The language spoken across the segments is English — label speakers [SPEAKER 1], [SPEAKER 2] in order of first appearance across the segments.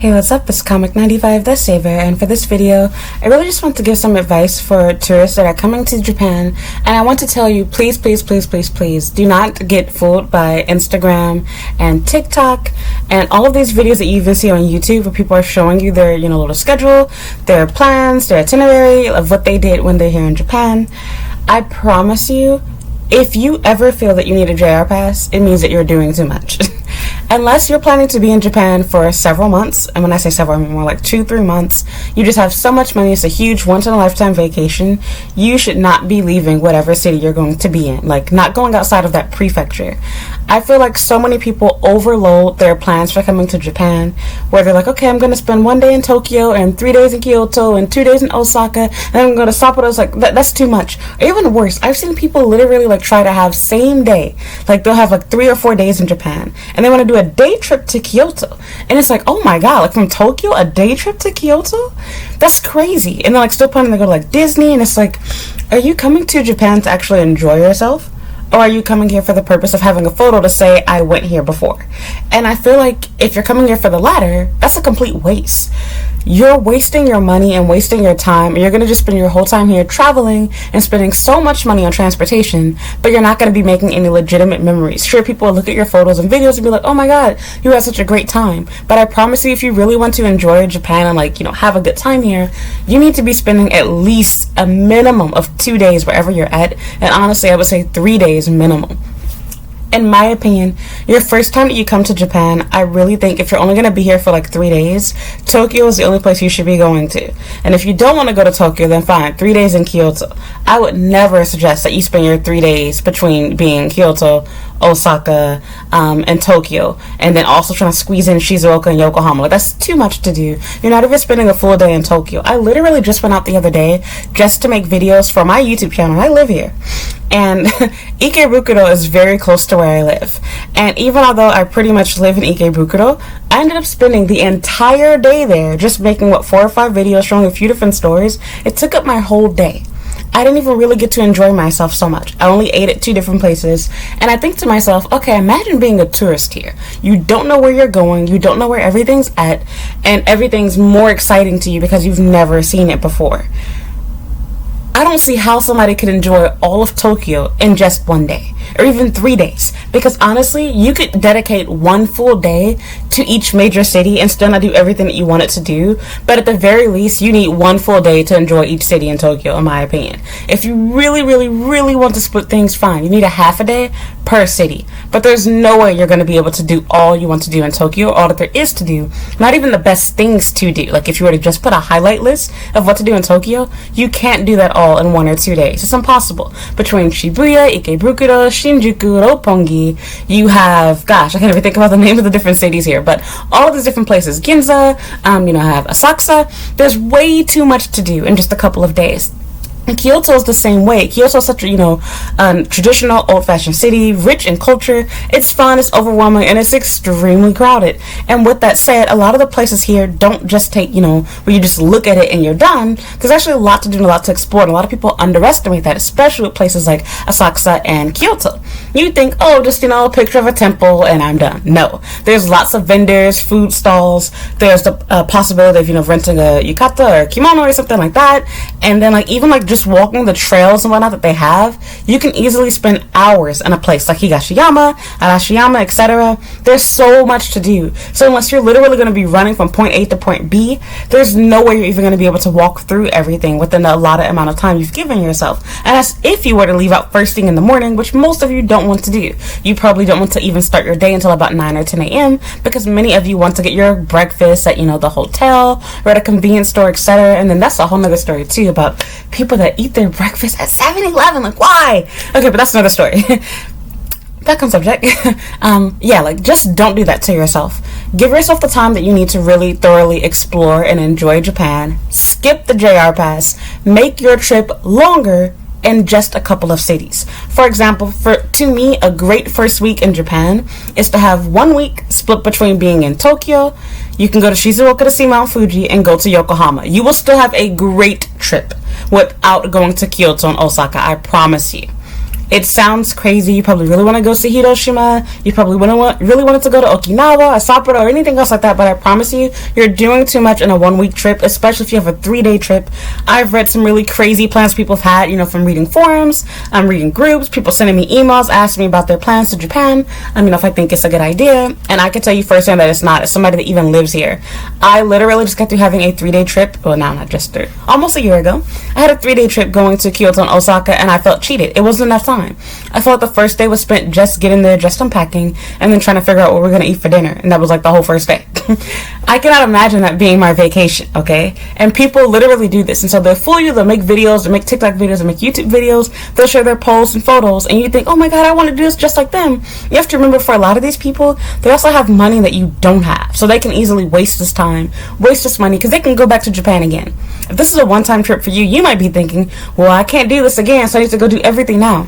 [SPEAKER 1] Hey, what's up? It's Comic 95 The Saver, and for this video, I really just want to give some advice for tourists that are coming to Japan, and I want to tell you, please, please, please, please, please, do not get fooled by Instagram and TikTok and all of these videos that you even see on YouTube where people are showing you their, little schedule, their plans, their itinerary of what they did when they're here in Japan. I promise you, if you ever feel that you need a JR pass, it means that you're doing too much. Unless you're planning to be in Japan for several months, and when I say several, I mean more like 2-3 months, you just have so much money, it's a huge once-in-a-lifetime vacation, you should not be leaving whatever city you're going to be in, like not going outside of that prefecture. I feel like so many people overload their plans for coming to Japan, where they're like, okay, I'm going to spend 1 day in Tokyo, and 3 days in Kyoto, and 2 days in Osaka, and then I'm going to stop at Osaka. That's too much. Or even worse, I've seen people literally like try to have same day, like they'll have like 3 or 4 days in Japan, and they want to do a day trip to Kyoto, and it's like, oh my god, like from Tokyo a day trip to Kyoto, that's crazy. And they're like still planning to go to like Disney, and it's like, are you coming to Japan to actually enjoy yourself, or are you coming here for the purpose of having a photo to say I went here before? And I feel like if you're coming here for the latter, that's a complete waste. You're wasting your money and wasting your time, and you're going to just spend your whole time here traveling and spending so much money on transportation, but you're not going to be making any legitimate memories. Sure, people will look at your photos and videos and be like, oh my god, you had such a great time, but I promise you, if you really want to enjoy Japan and have a good time here, you need to be spending at least a minimum of 2 days wherever you're at, and honestly I would say 3 days minimum. In my opinion, your first time that you come to Japan, I really think if you're only going to be here for like 3 days, Tokyo is the only place you should be going to. And if you don't want to go to Tokyo, then fine, 3 days in Kyoto. I would never suggest that you spend your 3 days between being Kyoto, Osaka, and Tokyo, and then also trying to squeeze in Shizuoka and Yokohama. Like, that's too much to do. You're not even spending a full day in Tokyo. I literally just went out the other day just to make videos for my YouTube channel. I live here. And Ikebukuro is very close to where I live. And even although I pretty much live in Ikebukuro, I ended up spending the entire day there just making, 4 or 5 videos showing a few different stories. It took up my whole day. I didn't even really get to enjoy myself so much. I only ate at 2 different places. And I think to myself, okay, imagine being a tourist here. You don't know where you're going. You don't know where everything's at. And everything's more exciting to you because you've never seen it before. I don't see how somebody could enjoy all of Tokyo in just 1 day, or even 3 days, because honestly, you could dedicate 1 full day to each major city and still not do everything that you want it to do, but at the very least, you need 1 full day to enjoy each city in Tokyo, in my opinion. If you really, really, really want to split things, fine, you need a half a day per city, but there's no way you're going to be able to do all you want to do in Tokyo, all that there is to do, not even the best things to do. Like, if you were to just put a highlight list of what to do in Tokyo, you can't do that all in 1 or 2 days. It's impossible. Between Shibuya, Ikebukuro, Shinjuku, Roppongi, you have, gosh, I can't even think about the names of the different cities here, but all of these different places, Ginza, have Asakusa. There's way too much to do in just a couple of days. And Kyoto is the same way. Kyoto is such a, traditional, old-fashioned city, rich in culture. It's fun, it's overwhelming, and it's extremely crowded. And with that said, a lot of the places here don't just take, where you just look at it and you're done. There's actually a lot to do and a lot to explore, and a lot of people underestimate that, especially with places like Asakusa and Kyoto. You think, oh, just, a picture of a temple and I'm done. No. There's lots of vendors, food stalls. There's the possibility of, renting a yukata or kimono or something like that. And then, even just walking the trails and whatnot that they have, you can easily spend hours in a place like Higashiyama, Arashiyama, etc. There's so much to do. So unless you're literally going to be running from point A to point B, there's no way you're even going to be able to walk through everything within the allotted amount of time you've given yourself. And that's if you were to leave out first thing in the morning, which most of you don't want to do. You probably don't want to even start your day until about 9 or 10 a.m. because many of you want to get your breakfast at, the hotel or at a convenience store, etc. And then that's a whole nother story too about people that eat their breakfast at 7-Eleven. Like, why? Okay, but that's another story. Back on subject. Just don't do that to yourself. Give yourself the time that you need to really thoroughly explore and enjoy Japan. Skip the JR pass. Make your trip longer in just a couple of cities. For example, to me, a great first week in Japan is to have 1 week split between being in Tokyo. You can go to Shizuoka to see Mount Fuji and go to Yokohama. You will still have a great trip without going to Kyoto and Osaka, I promise you. It sounds crazy. You probably really want to go to Hiroshima. You probably really wanted to go to Okinawa, Sapporo, or anything else like that. But I promise you, you're doing too much in a 1 week trip, especially if you have a 3-day trip. I've read some really crazy plans people have had, from reading forums, reading groups, people sending me emails asking me about their plans to Japan. If I think it's a good idea. And I can tell you firsthand that it's not. As somebody that even lives here, I literally just got through having a 3-day trip. Well, now not just almost a year ago. I had a 3-day trip going to Kyoto and Osaka, and I felt cheated. It wasn't enough time. I felt the first day was spent just getting there, just unpacking, and then trying to figure out what we're going to eat for dinner. And that was like the whole first day. I cannot imagine that being my vacation, okay? And people literally do this. And so they'll fool you, they'll make videos, they'll make TikTok videos, they'll make YouTube videos, they'll share their posts and photos, and you think, oh my god, I want to do this just like them. You have to remember, for a lot of these people, they also have money that you don't have. So they can easily waste this time, waste this money, because they can go back to Japan again. If this is a one-time trip for you, you might be thinking, well, I can't do this again, so I need to go do everything now.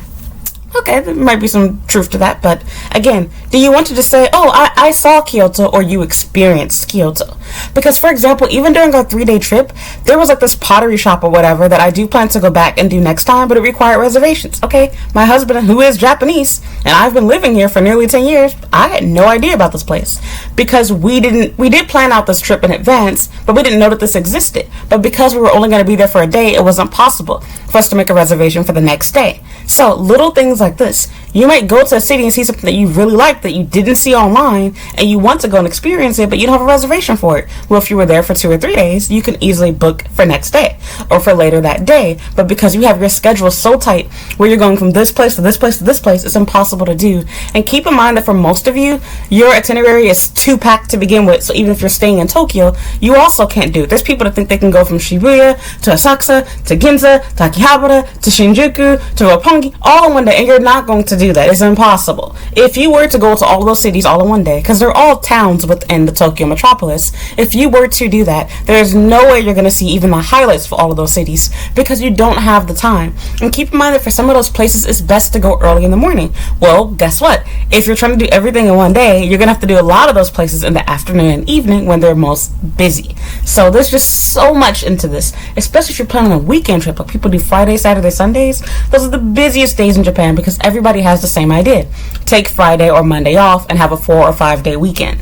[SPEAKER 1] Okay, there might be some truth to that, but again, do you want to just say, oh, I saw Kyoto, or you experienced Kyoto? Because, for example, even during our 3-day trip, there was like this pottery shop or whatever that I do plan to go back and do next time, but it required reservations. Okay, my husband, who is Japanese, and I've been living here for nearly 10 years, I had no idea about this place, because we did plan out this trip in advance, but we didn't know that this existed. But because we were only going to be there for a day, it wasn't possible for us to make a reservation for the next day. So little things like this. You might go to a city and see something that you really like that you didn't see online, and you want to go and experience it, but you don't have a reservation for it. Well, if you were there for 2 or 3 days, you can easily book for next day or for later that day. But because you have your schedule so tight where you're going from this place to this place to this place, it's impossible to do. And keep in mind that for most of you, your itinerary is too packed to begin with. So even if you're staying in Tokyo, you also can't do it. There's people that think they can go from Shibuya to Asakusa to Ginza to Akihabara to Shinjuku to Roppongi all in one day, and you're not going to do that. It's impossible. If you were to go to all of those cities all in one day, because they're all towns within the Tokyo metropolis, if you were to do that, there's no way you're going to see even the highlights for all of those cities, because you don't have the time. And keep in mind that for some of those places, it's best to go early in the morning. Well, guess what? If you're trying to do everything in one day, you're going to have to do a lot of those places in the afternoon and evening when they're most busy. So there's just so much into this, especially if you're planning a weekend trip. Like people do Friday, Saturday, Sundays. Those are the busiest days in Japan, because everybody has the same idea. Take Friday or Monday off and have a 4 or 5 day weekend.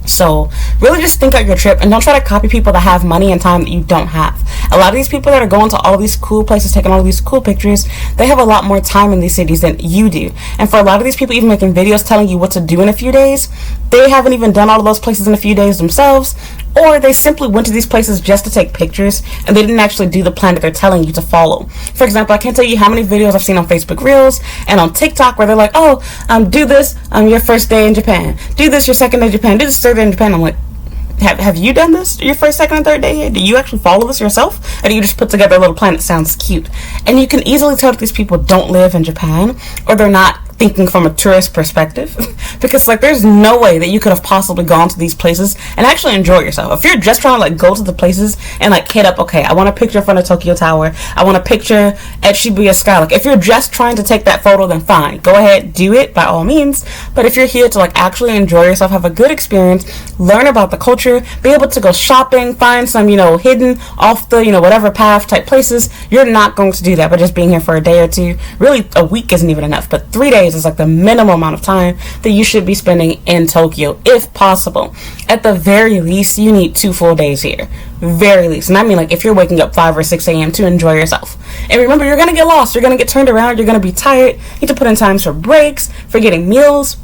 [SPEAKER 1] So really just think out your trip, and don't try to copy people that have money and time that you don't have. A lot of these people that are going to all these cool places, taking all of these cool pictures, they have a lot more time in these cities than you do. And for a lot of these people even making videos telling you what to do in a few days, they haven't even done all of those places in a few days themselves, or they simply went to these places just to take pictures and they didn't actually do the plan that they're telling you to follow. For example, I can't tell you how many videos I've seen on Facebook Reels and on TikTok where they're like, oh, do this your first day in Japan, do this your second day in Japan, do this third day in Japan. I'm like, have you done this your first, second, and third day here? Do you actually follow this yourself? Or do you just put together a little plan that sounds cute? And you can easily tell that these people don't live in Japan, or they're not thinking from a tourist perspective, because like there's no way that you could have possibly gone to these places and actually enjoy yourself. If you're just trying to like go to the places and like hit up, okay, I want a picture in front of Tokyo Tower, I want a picture at Shibuya Sky, like if you're just trying to take that photo, then fine, go ahead, do it by all means. But if you're here to like actually enjoy yourself, have a good experience, learn about the culture, be able to go shopping, find some hidden off the whatever path type places, you're not going to do that by just being here for a day or two. Really, a week isn't even enough, but 3 days is like the minimum amount of time that you should be spending in Tokyo, if possible. At the very least, you need 2 full days here. Very least. And I mean, like, if you're waking up 5 or 6 a.m. to enjoy yourself. And remember, you're going to get lost. You're going to get turned around. You're going to be tired. You need to put in times for breaks, for getting meals.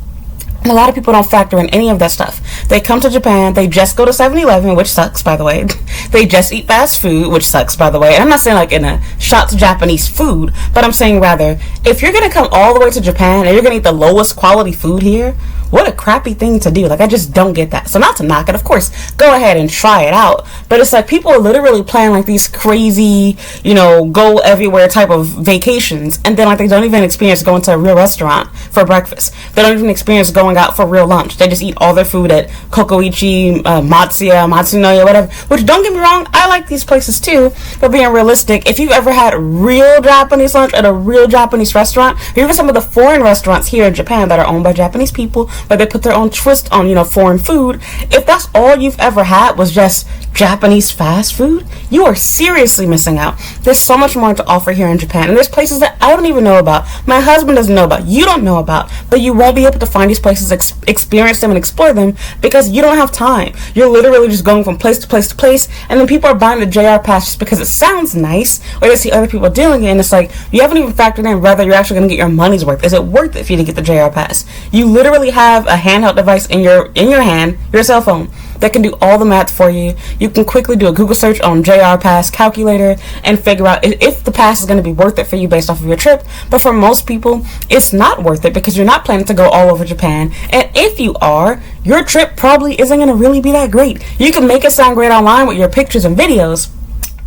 [SPEAKER 1] And a lot of people don't factor in any of that stuff. They come to Japan, they just go to 7-Eleven, which sucks, by the way. They just eat fast food, which sucks, by the way. And I'm not saying like in a shot to Japanese food, but I'm saying rather, if you're going to come all the way to Japan and you're going to eat the lowest quality food here, what a crappy thing to do. Like, I just don't get that. So not to knock it, of course, go ahead and try it out. But it's like people are literally planning like these crazy, go everywhere type of vacations. And then like they don't even experience going to a real restaurant for breakfast. They don't even experience going out for real lunch. They just eat all their food at Kokoichi, Matsuya, Matsunoya, whatever. Which, don't get me wrong, I like these places too. But being realistic, if you've ever had real Japanese lunch at a real Japanese restaurant, or even some of the foreign restaurants here in Japan that are owned by Japanese people, but they put their own twist on, foreign food. If that's all you've ever had was just Japanese fast food, you are seriously missing out. There's so much more to offer here in Japan, and there's places that I don't even know about, my husband doesn't know about, you don't know about, but you won't be able to find these places, experience them, and explore them because you don't have time. You're literally just going from place to place to place, and then people are buying the JR pass just because it sounds nice, or they see other people doing it, and it's like, you haven't even factored in whether you're actually going to get your money's worth. Is it worth it for you to get the JR pass? You literally have a handheld device in your hand, your cell phone, that can do all the math for you. You can quickly do a Google search on JR Pass calculator and figure out if the pass is going to be worth it for you based off of your trip. But for most people, it's not worth it because you're not planning to go all over Japan. And if you are, your trip probably isn't going to really be that great. You can make it sound great online with your pictures and videos,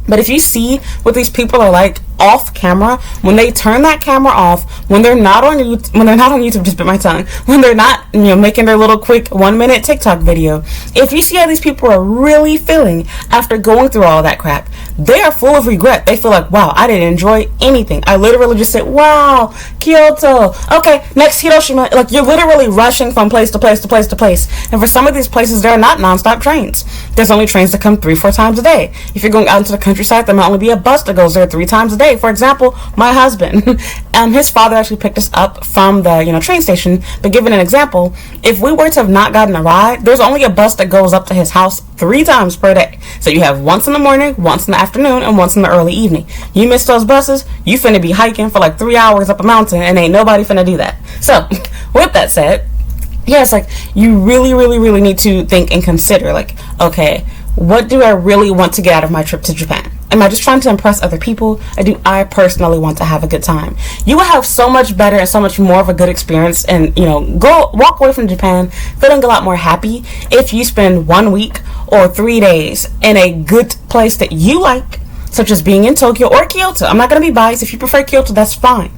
[SPEAKER 1] but if you see what these people are like off camera, when they turn that camera off, when they're not on YouTube, just bit my tongue, when they're not, making their little quick 1-minute TikTok video, if you see how these people are really feeling after going through all that crap, they are full of regret. They feel like, wow, I didn't enjoy anything. I literally just said, wow, Kyoto, okay, next Hiroshima. Like, you're literally rushing from place to place to place to place. And for some of these places, there are not nonstop trains. There's only trains that come 3-4 times a day. If you're going out into the countryside, there might only be a bus that goes there 3 times a day. For example, my husband, his father actually picked us up from the train station. But given an example, if we were to have not gotten a ride, there's only a bus that goes up to his house 3 times per day. So you have once in the morning, once in the afternoon, and once in the early evening. You miss those buses, you finna be hiking for like 3 hours up a mountain, and ain't nobody finna do that. So with that said, yeah, it's like you really, really, really need to think and consider, like, okay, what do I really want to get out of my trip to Japan? Am I just trying to impress other people? Or do I personally want to have a good time? You will have so much better and so much more of a good experience and, walk away from Japan feeling a lot more happy if you spend 1 week or 3 days in a good place that you like, such as being in Tokyo or Kyoto. I'm not going to be biased. If you prefer Kyoto, that's fine.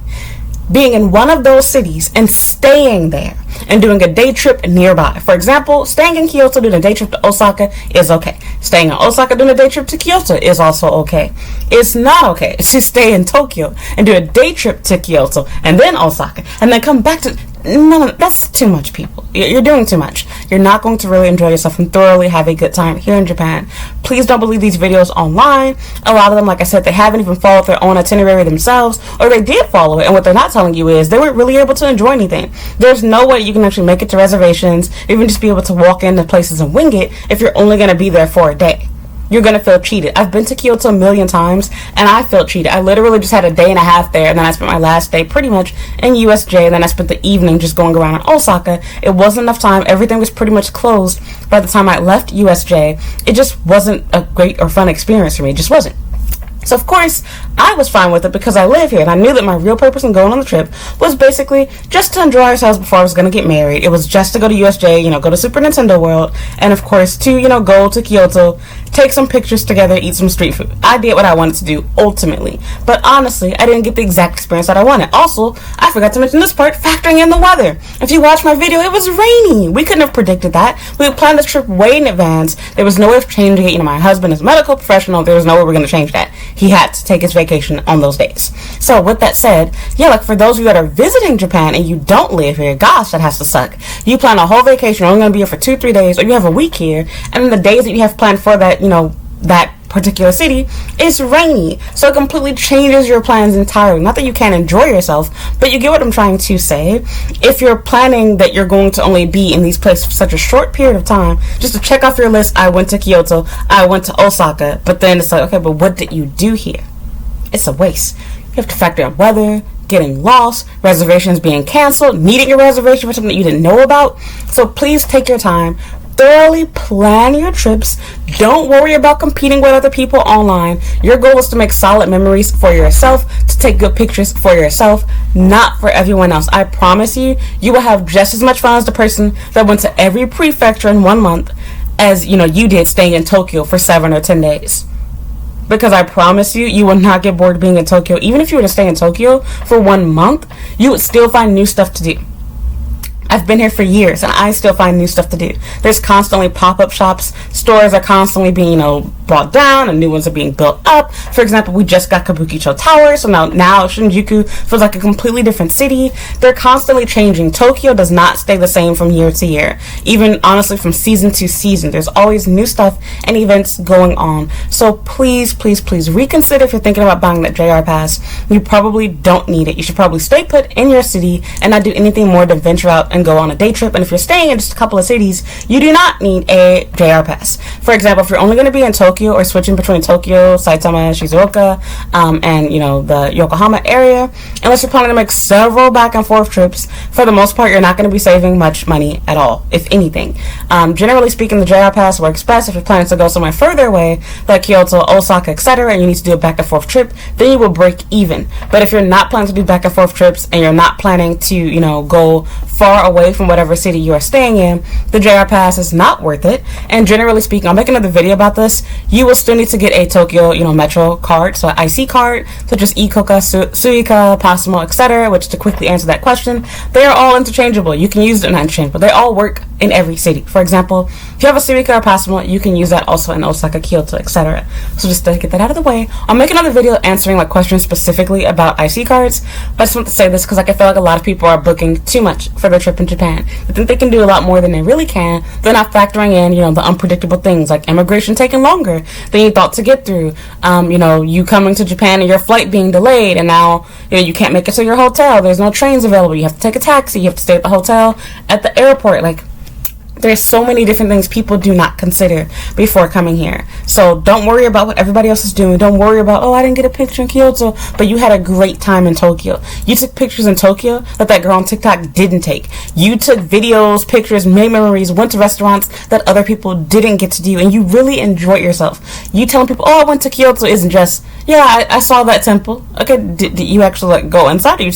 [SPEAKER 1] Being in one of those cities and staying there and doing a day trip nearby. For example, staying in Kyoto, doing a day trip to Osaka is okay. Staying in Osaka, doing a day trip to Kyoto is also okay. It's not okay to stay in Tokyo and do a day trip to Kyoto and then Osaka and then come back to... No, that's too much, people. You're doing too much. You're not going to really enjoy yourself and thoroughly have a good time here in Japan. Please don't believe these videos online. A lot of them, like I said, they haven't even followed their own itinerary themselves, or they did follow it, and what they're not telling you is they weren't really able to enjoy anything. There's no way you can actually make it to reservations, even just be able to walk into places and wing it if you're only going to be there for a day. You're going to feel cheated. I've been to Kyoto a million times, and I felt cheated. I literally just had a day and a half there, and then I spent my last day pretty much in USJ, and then I spent the evening just going around in Osaka. It wasn't enough time. Everything was pretty much closed by the time I left USJ. It just wasn't a great or fun experience for me. It just wasn't. So, of course, I was fine with it because I live here, and I knew that my real purpose in going on the trip was basically just to enjoy ourselves before I was going to get married. It was just to go to USJ, go to Super Nintendo World, and, of course, to, go to Kyoto, take some pictures together, eat some street food. I did what I wanted to do, ultimately. But, honestly, I didn't get the exact experience that I wanted. Also, I forgot to mention this part, factoring in the weather. If you watch my video, it was rainy. We couldn't have predicted that. We had planned this trip way in advance. There was no way of changing it. My husband is a medical professional. There was no way we were going to change that. He had to take his vacation on those days. So with that said, for those of you that are visiting Japan and you don't live here, gosh, that has to suck. You plan a whole vacation, you're only going to be here for 2-3 days, or you have a week here, and then the days that you have planned for that, that particular city, it's rainy. So it completely changes your plans entirely. Not that you can't enjoy yourself, but you get what I'm trying to say. If you're planning that you're going to only be in these places for such a short period of time, just to check off your list, I went to Kyoto, I went to Osaka, but then it's like, okay, but what did you do here? It's a waste. You have to factor in weather, getting lost, reservations being canceled, needing a reservation for something that you didn't know about. So please take your time. Thoroughly plan your trips. Don't worry about competing with other people online. Your goal is to make solid memories for yourself, to take good pictures for yourself, not for everyone else. I promise you, you will have just as much fun as the person that went to every prefecture in 1 month as you did staying in Tokyo for 7 or 10 days. Because I promise you, you will not get bored being in Tokyo. Even if you were to stay in Tokyo for 1 month, you would still find new stuff to do. I've been here for years and I still find new stuff to do. There's constantly pop-up shops. Stores are constantly being, brought down and new ones are being built up. For example, we just got Kabukicho Tower, so now Shinjuku feels like a completely different city. They're constantly changing. Tokyo does not stay the same from year to year, even honestly from season to season. There's always new stuff and events going on. So please reconsider if you're thinking about buying that JR Pass. You probably don't need it. You should probably stay put in your city and not do anything more than venture out and go on a day trip. And if you're staying in just a couple of cities, you do not need a JR Pass. For example, if you're only going to be in Tokyo or switching between Tokyo, Saitama, Shizuoka, and the Yokohama area, unless you're planning to make several back and forth trips, for the most part, you're not going to be saving much money at all, if anything. Generally speaking, the JR Pass works best if you're planning to go somewhere further away, like Kyoto, Osaka, etc., and you need to do a back and forth trip, then you will break even. But if you're not planning to do back and forth trips and you're not planning to, go far away from whatever city you are staying in, the JR Pass is not worth it. And generally speaking, I'll make another video about this. You will still need to get a Tokyo, Metro card, so an IC card, such as Ikoka, Suica, Passmo, etc., which, to quickly answer that question, they are all interchangeable. You can use them, not interchangeable. They all work in every city. For example, if you have a Suica or Passmo, you can use that also in Osaka, Kyoto, etc. So just to get that out of the way, I'll make another video answering questions specifically about IC cards. But I just want to say this because I feel like a lot of people are booking too much for their trip in Japan. They think they can do a lot more than they really can. They're not factoring in, the unpredictable things like immigration taking longer than you thought to get through. You coming to Japan and your flight being delayed, and now you can't make it to your hotel. There's no trains available. You have to take a taxi. You have to stay at the hotel at the airport. There's so many different things people do not consider before coming here. So don't worry about what everybody else is doing. Don't worry about, I didn't get a picture in Kyoto, but you had a great time in Tokyo. You took pictures in Tokyo that girl on TikTok didn't take. You took videos, pictures, made memories, went to restaurants that other people didn't get to do, and you really enjoyed yourself. You telling people, I went to Kyoto isn't just, I saw that temple. Okay, did you actually go inside, or you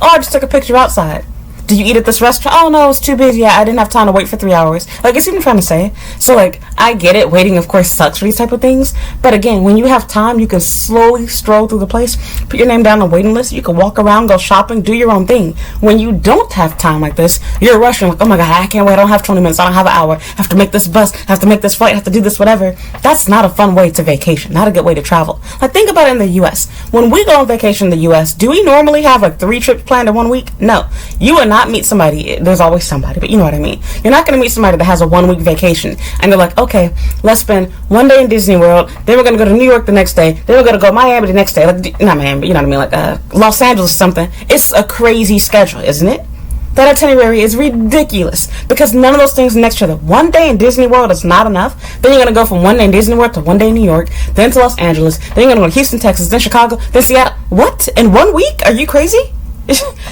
[SPEAKER 1] I just took a picture outside? Did you eat at this restaurant? Oh no, it was too busy. I didn't have time to wait for 3 hours. It's even trying to say. So I get it. Waiting, of course, sucks for these type of things. But again, when you have time, you can slowly stroll through the place, put your name down on the waiting list. You can walk around, go shopping, do your own thing. When you don't have time like this, you're rushing. Oh my God, I can't wait. I don't have 20 minutes. I don't have an hour. I have to make this bus. I have to make this flight. I have to do this, whatever. That's not a fun way to vacation. Not a good way to travel. Think about it in the U.S. When we go on vacation in the U.S., do we normally have 3 trips planned in 1 week? No. You will not meet somebody. There's always somebody, but you know what I mean. You're not going to meet somebody that has a 1 week vacation and they're like, okay, let's spend 1 day in Disney World, then we're going to go to New York the next day, then we're going to go to Miami the next day. Not Miami, but you know what I mean, Los Angeles or something. It's a crazy schedule, isn't it? That itinerary is ridiculous because none of those things are next to each other. 1 day in Disney World is not enough. Then you're going to go from 1 day in Disney World to 1 day in New York, then to Los Angeles, then you're going to go to Houston, Texas, then Chicago, then Seattle. What? In 1 week? Are you crazy?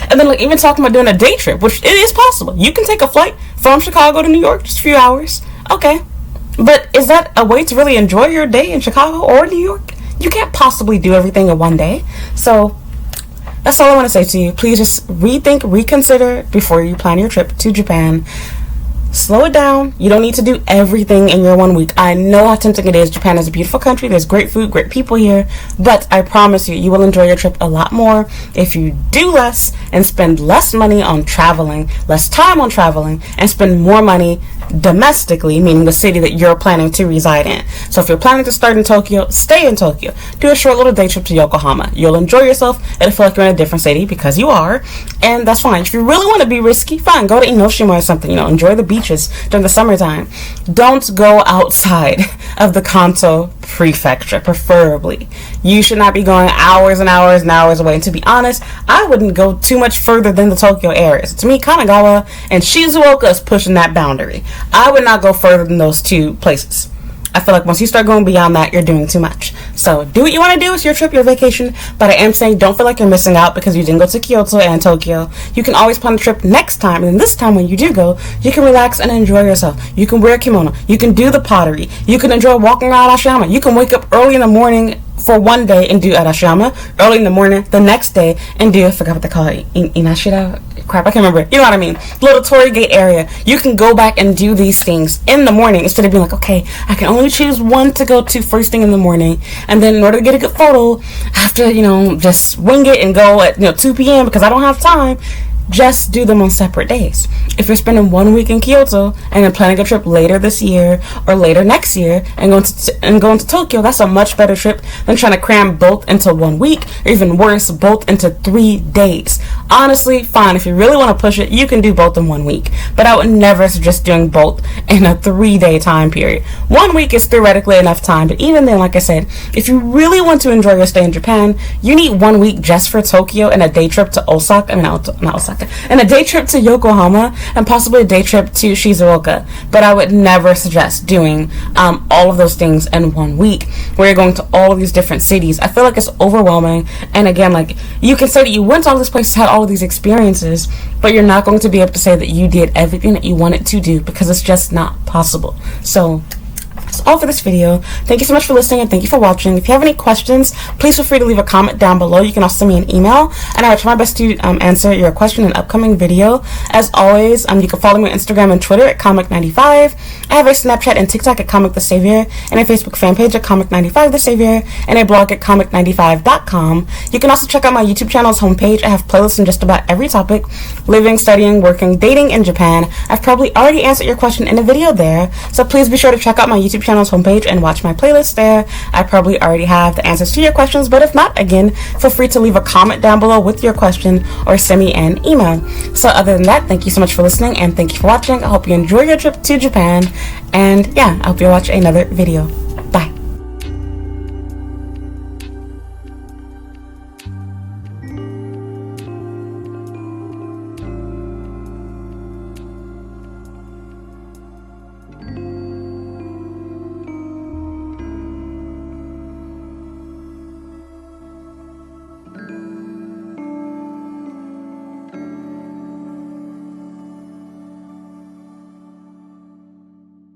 [SPEAKER 1] And then even talking about doing a day trip, which it is possible. You can take a flight from Chicago to New York, just a few hours. Okay. But is that a way to really enjoy your day in Chicago or New York? You can't possibly do everything in 1 day. So that's all I want to say to you. Please just rethink, reconsider before you plan your trip to Japan. Slow it down. You don't need to do everything in your 1 week. I know how tempting it is. Japan is a beautiful country. There's great food, great people here. But I promise you, you will enjoy your trip a lot more if you do less and spend less money on traveling, less time on traveling, and spend more money domestically, meaning the city that you're planning to reside in. So if you're planning to start in Tokyo, stay in Tokyo. Do a short little day trip to Yokohama. You'll enjoy yourself. It'll feel like you're in a different city because you are. And that's fine. If you really want to be risky, fine. Go to Enoshima or something. Enjoy the beaches during the summertime. Don't go outside of the Kanto prefecture, preferably. You should not be going hours and hours and hours away. And to be honest, I wouldn't go too much further than the Tokyo areas. To me, Kanagawa and Shizuoka is pushing that boundary. I would not go further than those 2 places. I feel like once you start going beyond that, you're doing too much. So do what you want to do. It's your trip, your vacation. But I am saying don't feel like you're missing out because you didn't go to Kyoto and Tokyo. You can always plan the trip next time. And this time when you do go, you can relax and enjoy yourself. You can wear a kimono. You can do the pottery. You can enjoy walking around Ashiyama. You can wake up early in the morning for 1 day and do Arashiyama, early in the morning the next day and do, I forgot what they call it, Inashira? Crap, I can't remember. You know what I mean? Little Torii Gate area. You can go back and do these things in the morning instead of being like, okay, I can only choose one to go to first thing in the morning. And then in order to get a good photo, I have to, just wing it and go at 2 p.m. because I don't have time. just do them on separate days. If you're spending 1 week in Kyoto and then planning a trip later this year or later next year and going to Tokyo, that's a much better trip than trying to cram both into 1 week, or even worse, both into 3 days. Honestly, fine, if you really want to push it, you can do both in 1 week, but I would never suggest doing both in a 3-day time period. 1 week is theoretically enough time, but even then, like I said, if you really want to enjoy your stay in Japan, you need 1 week just for Tokyo and a day trip to and a day trip to Yokohama and possibly a day trip to Shizuoka. But I would never suggest doing all of those things in 1 week where you're going to all of these different cities. I feel like it's overwhelming, and again, like, you can say that you went to all these places, had all of these experiences, but you're not going to be able to say that you did everything that you wanted to do because it's just not possible. So that's all for this video. Thank you so much for listening, and thank you for watching. If you have any questions, please feel free to leave a comment down below. You can also send me an email, and I will try my best to answer your question in an upcoming video. As always, you can follow me on Instagram and Twitter at Comic95. I have a Snapchat and TikTok at Comic the Savior, and a Facebook fan page at Comic95 the Savior, and a blog at Comic95.com. You can also check out my YouTube channel's homepage. I have playlists on just about every topic: living, studying, working, dating in Japan. I've probably already answered your question in a video there, so please be sure to check out my YouTube channel's homepage and watch my playlist there. I probably already have the answers to your questions, but if not, again, feel free to leave a comment down below with your question or send me an email. So other than that, thank you so much for listening, and thank you for watching. I hope you enjoy your trip to Japan, and yeah, I hope you watch another video.